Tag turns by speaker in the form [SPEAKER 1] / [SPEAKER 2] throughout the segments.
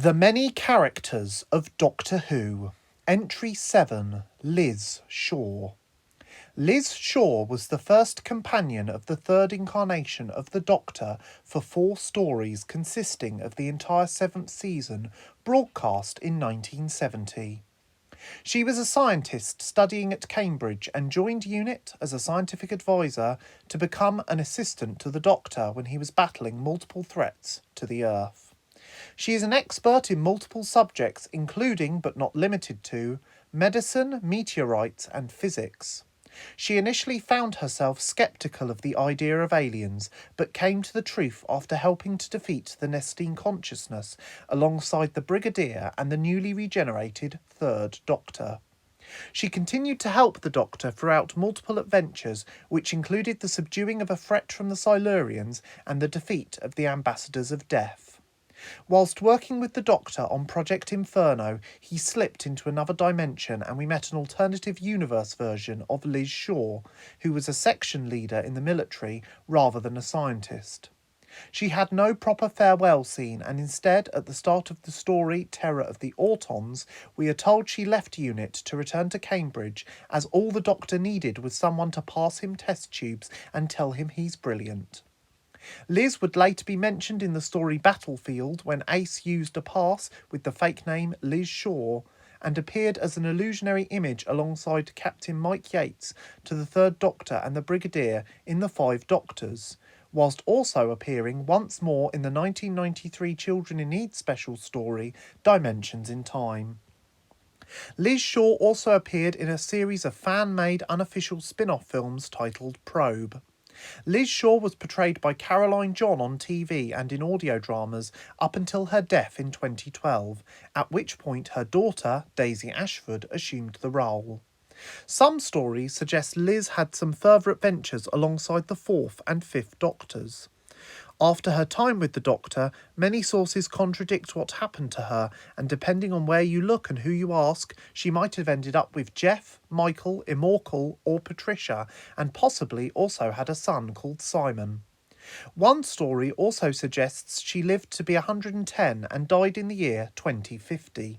[SPEAKER 1] The Many Characters of Doctor Who. Entry 7. Liz Shaw. Liz Shaw was the first companion of the third incarnation of the Doctor for 4 stories consisting of the entire 7th season, broadcast in 1970. She was a scientist studying at Cambridge and joined UNIT as a scientific advisor to become an assistant to the Doctor when he was battling multiple threats to the Earth. She is an expert in multiple subjects, including, but not limited to, medicine, meteorites, and physics. She initially found herself sceptical of the idea of aliens, but came to the truth after helping to defeat the Nestine consciousness alongside the Brigadier and the newly regenerated Third Doctor. She continued to help the Doctor throughout multiple adventures, which included the subduing of a threat from the Silurians and the defeat of the Ambassadors of Death. Whilst working with the Doctor on Project Inferno, he slipped into another dimension and we met an alternative universe version of Liz Shaw, who was a section leader in the military rather than a scientist. She had no proper farewell scene, and instead, at the start of the story Terror of the Autons, we are told she left UNIT to return to Cambridge, as all the Doctor needed was someone to pass him test tubes and tell him he's brilliant. Liz would later be mentioned in the story Battlefield when Ace used a pass with the fake name Liz Shaw and appeared as an illusionary image alongside Captain Mike Yates to the Third Doctor and the Brigadier in The Five Doctors, whilst also appearing once more in the 1993 Children in Need special story Dimensions in Time. Liz Shaw also appeared in a series of fan-made unofficial spin-off films titled Probe. Liz Shaw was portrayed by Caroline John on TV and in audio dramas up until her death in 2012, at which point her daughter, Daisy Ashford, assumed the role. Some stories suggest Liz had some further adventures alongside the 4th and 5th Doctors. After her time with the Doctor, many sources contradict what happened to her, and depending on where you look and who you ask, she might have ended up with Jeff, Michael, Immortal, or Patricia, and possibly also had a son called Simon. One story also suggests she lived to be 110 and died in the year 2050.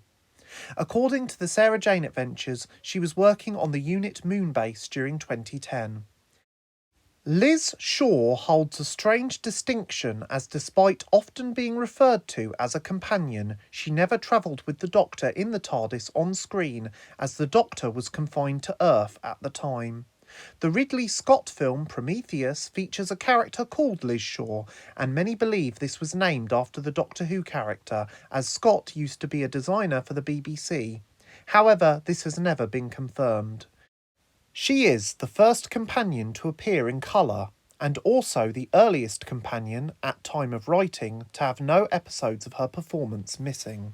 [SPEAKER 1] According to the Sarah Jane Adventures, she was working on the UNIT moon base during 2010. Liz Shaw holds a strange distinction as despite often being referred to as a companion, she never travelled with the Doctor in the TARDIS on screen as the Doctor was confined to Earth at the time. The Ridley Scott film Prometheus features a character called Liz Shaw, and many believe this was named after the Doctor Who character, as Scott used to be a designer for the BBC. However, this has never been confirmed. She is the first companion to appear in colour, and also the earliest companion, at time of writing, to have no episodes of her performance missing.